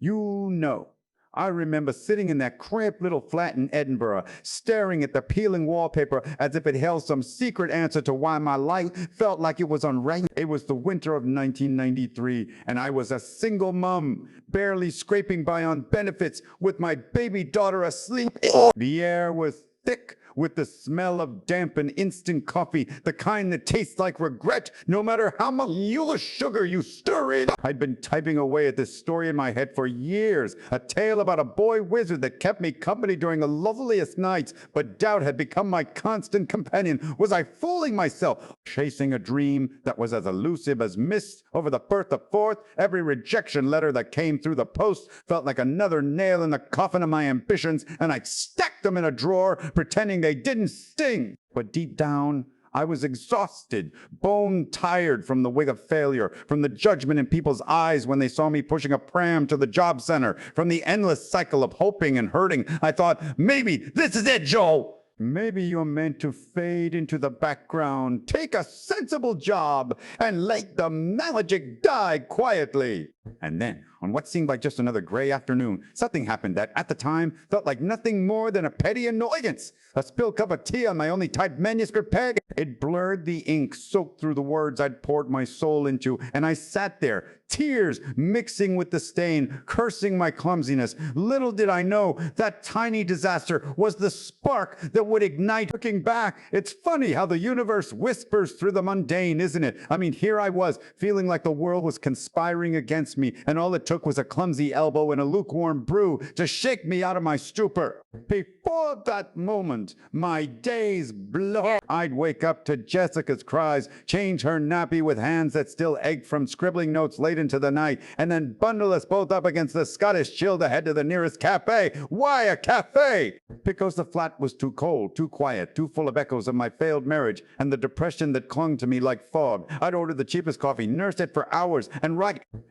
You know, I remember sitting in that cramped little flat in Edinburgh, staring at the peeling wallpaper as if it held some secret answer to why my life felt like it was unranked. It was the winter of 1993, and I was a single mom, barely scraping by on benefits with my baby daughter asleep. The air was thick with the smell of damp and instant coffee, the kind that tastes like regret no matter how much sugar you stir in. I'd been typing away at this story in my head for years, a tale about a boy wizard that kept me company during the loveliest nights, but doubt had become my constant companion. Was I fooling myself? Chasing a dream that was as elusive as mist over the Firth of Forth? Every rejection letter that came through the post felt like another nail in the coffin of my ambitions, and I'd stacked them in a drawer, pretending they didn't sting. But deep down, I was exhausted, bone tired from the weight of failure, from the judgment in people's eyes when they saw me pushing a pram to the job center, from the endless cycle of hoping and hurting. I thought, maybe this is it, Joe. Maybe you're meant to fade into the background, take a sensible job, and let the magic die quietly. And then, on what seemed like just another gray afternoon, something happened that, at the time, felt like nothing more than a petty annoyance. A spilled cup of tea on my only typed manuscript page. It blurred the ink soaked through the words I'd poured my soul into, and I sat there, tears mixing with the stain, cursing my clumsiness. Little did I know that tiny disaster was the spark that would ignite. Looking back, it's funny how the universe whispers through the mundane, isn't it? I mean, here I was, feeling like the world was conspiring against me, and all it took was a clumsy elbow and a lukewarm brew to shake me out of my stupor. Before that moment, my days blurred. I'd wake up to Jessica's cries, change her nappy with hands that still ached from scribbling notes late into the night, and then bundle us both up against the Scottish chill to head to the nearest cafe. Why a cafe? Because the flat was too cold, too quiet, too full of echoes of my failed marriage and the depression that clung to me like fog. I'd ordered the cheapest coffee, nursed it for hours, and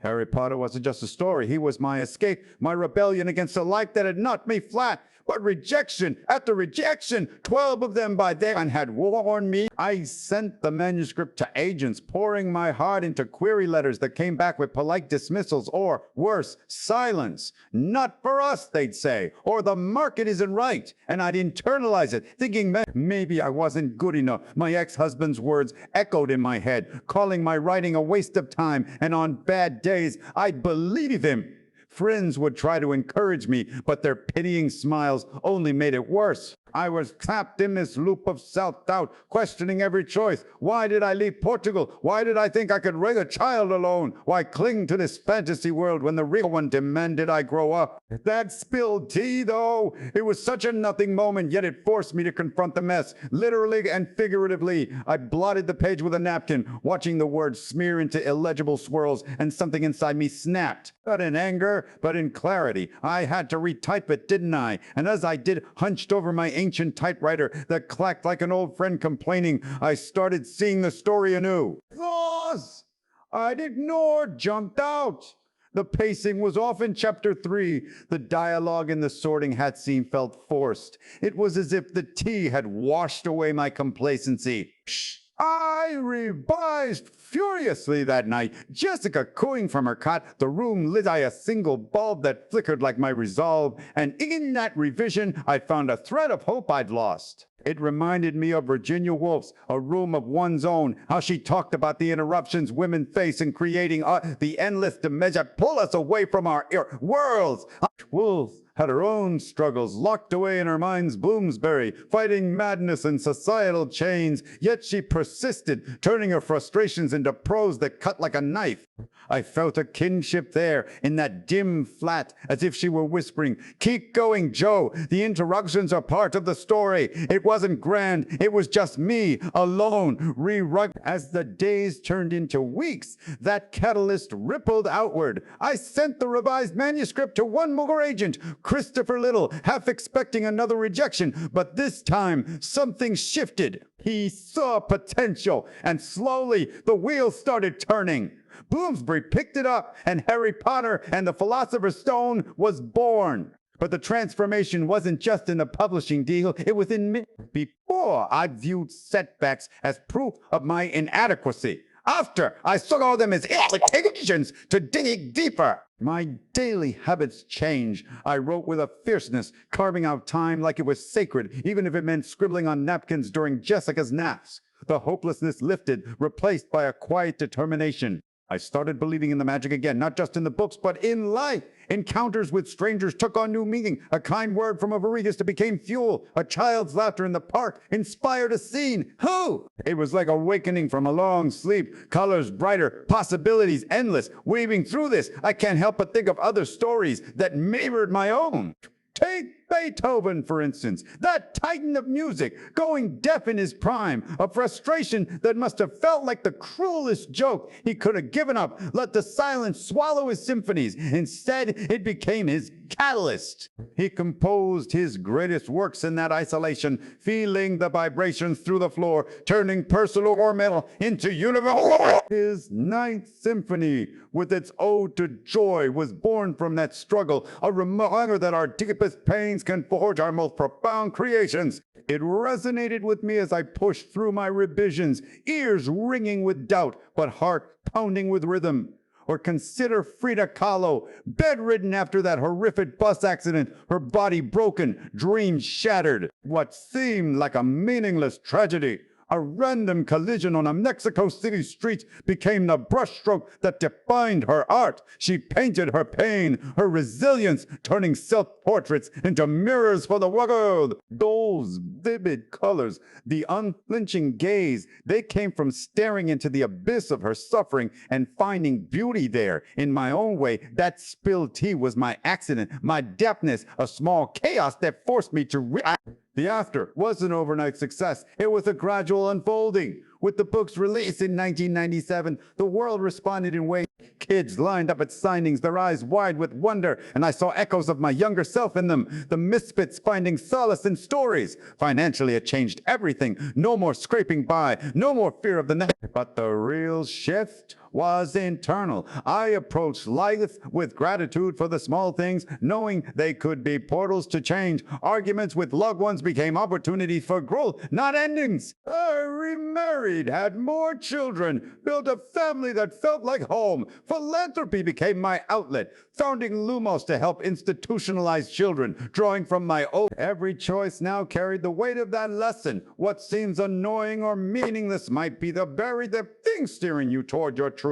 Harry Potter wasn't just a story. He was my escape, my rebellion against a life that had knocked me flat. But rejection after rejection, 12 of them by then had worn me. I sent the manuscript to agents, pouring my heart into query letters that came back with polite dismissals or, worse, silence. Not for us, they'd say, or the market isn't right. And I'd internalize it, thinking maybe I wasn't good enough. My ex-husband's words echoed in my head, calling my writing a waste of time, and on bad days, I'd believe him. Friends would try to encourage me, but their pitying smiles only made it worse. I was trapped in this loop of self-doubt, questioning every choice. Why did I leave Portugal? Why did I think I could raise a child alone? Why cling to this fantasy world when the real one demanded I grow up? That spilled tea, though, it was such a nothing moment, yet it forced me to confront the mess, literally and figuratively. I blotted the page with a napkin, watching the words smear into illegible swirls, and something inside me snapped. Not in anger, but in clarity. I had to retype it, didn't I? And as I did, hunched over my ancient typewriter that clacked like an old friend complaining, I started seeing the story anew. Thus, I'd ignored, jumped out. The pacing was off in chapter 3. The dialogue in the sorting hat scene felt forced. It was as if the tea had washed away my complacency. Shh. I revised furiously that night, Jessica cooing from her cot, the room lit by a single bulb that flickered like my resolve, and in that revision I found a thread of hope I'd lost. It reminded me of Virginia Woolf's A Room of One's Own, how she talked about the interruptions women face in creating the endless dimension that pull us away from our worlds. Woolf had her own struggles locked away in her mind's Bloomsbury, fighting madness and societal chains, yet she persisted, turning her frustrations into prose that cut like a knife. I felt a kinship there, in that dim flat, as if she were whispering, "Keep going, Joe. The interruptions are part of the story. It wasn't grand. It was just me, alone, rewrite." As the days turned into weeks, that catalyst rippled outward. I sent the revised manuscript to one more agent, Christopher Little, half expecting another rejection, but this time something shifted. He saw potential, and slowly the wheels started turning. Bloomsbury picked it up, and Harry Potter and the Philosopher's Stone was born. But the transformation wasn't just in the publishing deal, it was in me. Before, I viewed setbacks as proof of my inadequacy. After, I saw them as invitations to dig deeper. My daily habits changed. I wrote with a fierceness, carving out time like it was sacred, even if it meant scribbling on napkins during Jessica's naps. The hopelessness lifted, replaced by a quiet determination. I started believing in the magic again, not just in the books, but in life. Encounters with strangers took on new meaning. A kind word from a barista became fuel. A child's laughter in the park inspired a scene. Who? It was like awakening from a long sleep. Colors brighter, possibilities endless. Weaving through this, I can't help but think of other stories that mirrored my own. Take Beethoven, for instance, that titan of music, going deaf in his prime, a frustration that must have felt like the cruelest joke. He could have given up, let the silence swallow his symphonies. Instead, it became his catalyst. He composed his greatest works in that isolation, feeling the vibrations through the floor, turning personal ornamental into universal. His Ninth Symphony, with its ode to joy, was born from that struggle, a reminder that our deepest pains can forge our most profound creations. It resonated with me as I pushed through my revisions, ears ringing with doubt, but heart pounding with rhythm. Or consider Frida Kahlo, bedridden after that horrific bus accident, her body broken, dreams shattered. What seemed like a meaningless tragedy, a random collision on a Mexico City street, became the brushstroke that defined her art. She painted her pain, her resilience, turning self-portraits into mirrors for the world. Those vivid colors, the unflinching gaze, they came from staring into the abyss of her suffering and finding beauty there. In my own way, that spilled tea was my accident, my deafness, a small chaos that forced me to react. The After was an overnight success. It was a gradual unfolding. With the book's release in 1997, the world responded in ways. Kids lined up at signings, their eyes wide with wonder, and I saw echoes of my younger self in them. The misfits finding solace in stories. Financially, it changed everything. No more scraping by, no more fear of the next. But the real shift was internal. I approached life with gratitude for the small things, knowing they could be portals to change. Arguments with loved ones became opportunities for growth, not endings. I remarried, had more children, built a family that felt like home. Philanthropy became my outlet, founding Lumos to help institutionalize children, drawing from my own. Every choice now carried the weight of that lesson. What seems annoying or meaningless might be the very thing steering you toward your truth.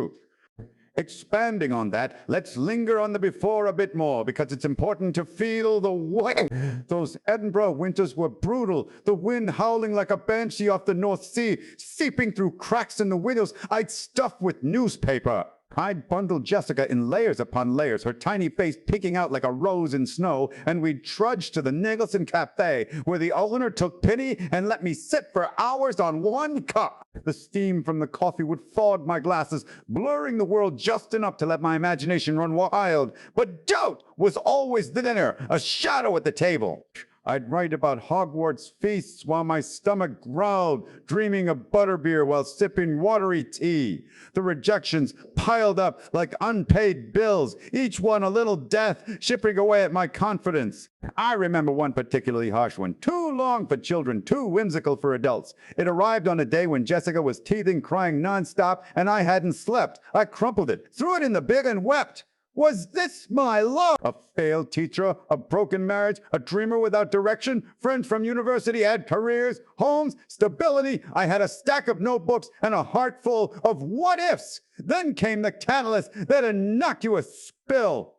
Expanding on that, let's linger on the before a bit more, because it's important to feel the way. Those Edinburgh winters were brutal. The wind howling like a banshee off the North Sea, seeping through cracks in the windows I'd stuffed with newspaper. I'd bundled Jessica in layers upon layers, her tiny face peeking out like a rose in snow, and we'd trudge to the Nicholson Cafe, where the owner took pity and let me sit for hours on one cup. The steam from the coffee would fog my glasses, blurring the world just enough to let my imagination run wild. But doubt was always the dinner, a shadow at the table. I'd write about Hogwarts feasts while my stomach growled, dreaming of butterbeer while sipping watery tea. The rejections piled up like unpaid bills, each one a little death, chipping away at my confidence. I remember one particularly harsh one, too long for children, too whimsical for adults. It arrived on a day when Jessica was teething, crying nonstop, and I hadn't slept. I crumpled it, threw it in the bin, and wept. Was this my love? A failed teacher, a broken marriage, a dreamer without direction, friends from university had careers, homes, stability. I had a stack of notebooks and a heart full of what ifs. Then came the catalyst, that innocuous spill.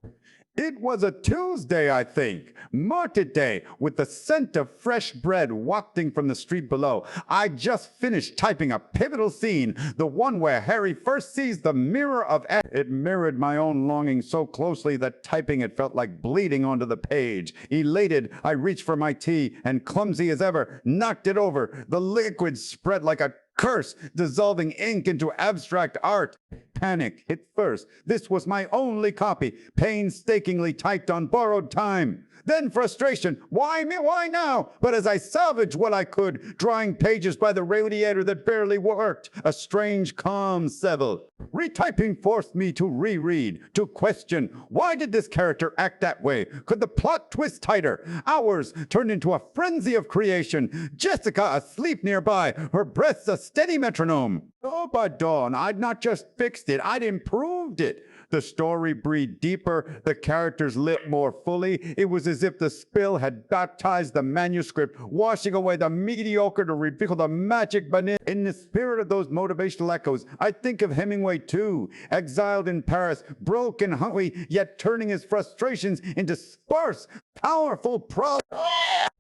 It was a Tuesday, I think, market day, with the scent of fresh bread wafting from the street below. I just finished typing a pivotal scene, the one where Harry first sees the mirror of It mirrored my own longing so closely that typing it felt like bleeding onto the page. Elated, I reached for my tea and, clumsy as ever, knocked it over. The liquid spread like a curse, dissolving ink into abstract art. Panic hit first. This was my only copy, painstakingly typed on borrowed time. Then frustration. Why me? Why now? But as I salvaged what I could, drawing pages by the radiator that barely worked, a strange calm settled. Retyping forced me to reread, to question, why did this character act that way? Could the plot twist tighter? Hours turned into a frenzy of creation. Jessica asleep nearby, her breaths a steady metronome. Oh, by dawn, I'd not just fixed it, I'd improved it. The story breathed deeper, the characters lived more fully. It was as if the spill had baptized the manuscript, washing away the mediocre to reveal the magic beneath. In the spirit of those motivational echoes, I think of Hemingway too, exiled in Paris, broken, hungry, yet turning his frustrations into sparse, powerful prose.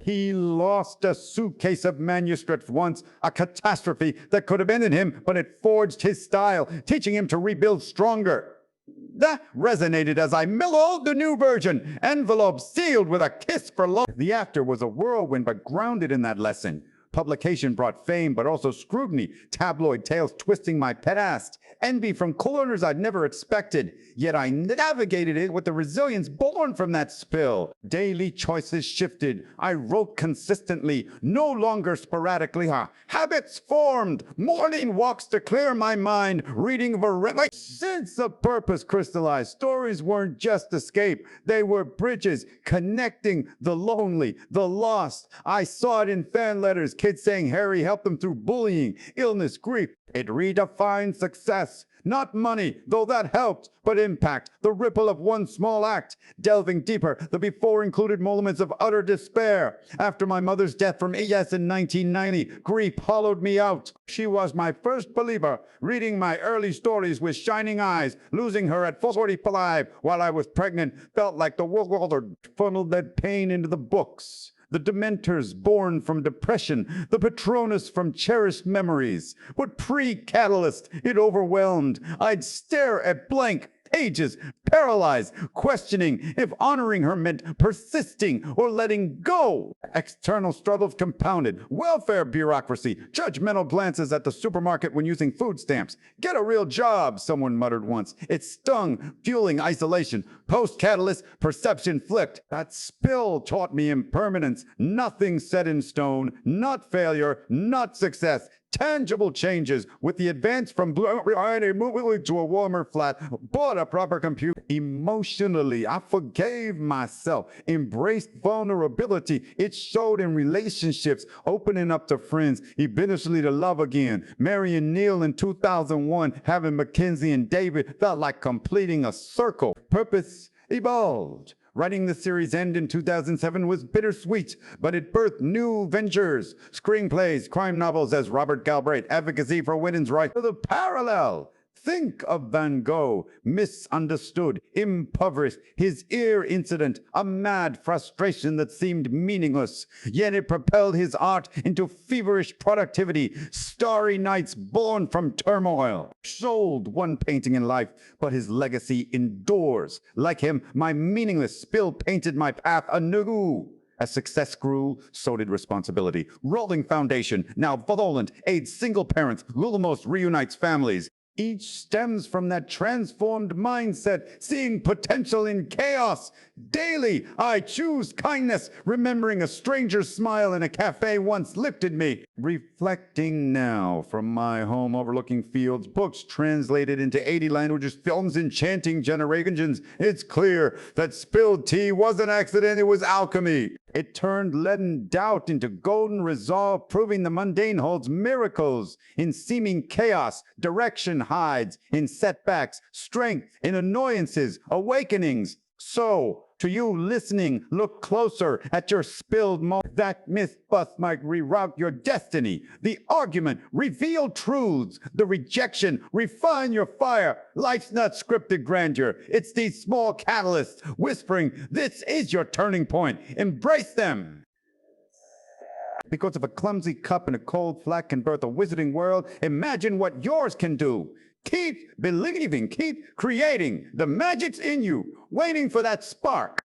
He lost a suitcase of manuscripts once, a catastrophe that could have ended him, but it forged his style, teaching him to rebuild stronger. That resonated as I mellowed the new version, envelope sealed with a kiss for love. The after was a whirlwind, but grounded in that lesson. Publication brought fame, but also scrutiny, tabloid tales twisting my past, envy from corners I'd never expected. Yet I navigated it with the resilience born from that spill. Daily choices shifted. I wrote consistently, no longer sporadically. Habits formed. Morning walks to clear my mind. Reading my sense of purpose crystallized. Stories weren't just escape. They were bridges connecting the lonely, the lost. I saw it in fan letters. Kids saying Harry helped them through bullying, illness, grief. It redefined success. Not money, though that helped, but impact, the ripple of one small act. Delving deeper, the before included moments of utter despair. After my mother's death from AS in 1990, grief hollowed me out. She was my first believer, reading my early stories with shining eyes. Losing her at 45 while I was pregnant felt like the world had funneled that pain into the books. The Dementors born from depression, the Patronus from cherished memories. But pre-Catalyst, it overwhelmed. I'd stare at blank pages, paralyzed, questioning if honoring her meant persisting or letting go. External struggles compounded. Welfare bureaucracy, judgmental glances at the supermarket when using food stamps. Get a real job, someone muttered once. It stung, fueling isolation. Post-Catalyst, perception flicked. That spill taught me impermanence. Nothing set in stone, not failure, not success. Tangible changes with the advance from moving to a warmer flat, bought a proper computer. Emotionally, I forgave myself, embraced vulnerability. It showed in relationships, opening up to friends, eventually to love again. Mary and Neil in 2001, having Mackenzie and David felt like completing a circle. Purpose evolved. Writing the series' end in 2007 was bittersweet, but it birthed new ventures. Screenplays, crime novels as Robert Galbraith, advocacy for women's rights. The parallel. Think of Van Gogh, misunderstood, impoverished, his ear incident, a mad frustration that seemed meaningless. Yet it propelled his art into feverish productivity, starry nights born from turmoil. Sold one painting in life, but his legacy endures. Like him, my meaningless spill painted my path anew. As success grew, so did responsibility. Rowling Foundation, now benevolent, aids single parents. Lulamos reunites families. Each stems from that transformed mindset, seeing potential in chaos. Daily, I choose kindness, remembering a stranger's smile in a cafe once lifted me. Reflecting now from my home overlooking fields, books translated into 80 languages, films enchanting generations, it's clear that spilled tea was an accident, it was alchemy. It turned leaden doubt into golden resolve, proving the mundane holds miracles. In seeming chaos, direction hides. In setbacks, strength. In annoyances, awakenings. So, to you listening, look closer at your spilled moment. That myth bust might reroute your destiny. The argument, reveal truths. The rejection, refine your fire. Life's not scripted grandeur. It's these small catalysts whispering, this is your turning point. Embrace them. Because if a clumsy cup in a cold flat can birth a wizarding world, imagine what yours can do. Keep believing, keep creating. The magic's in you, waiting for that spark.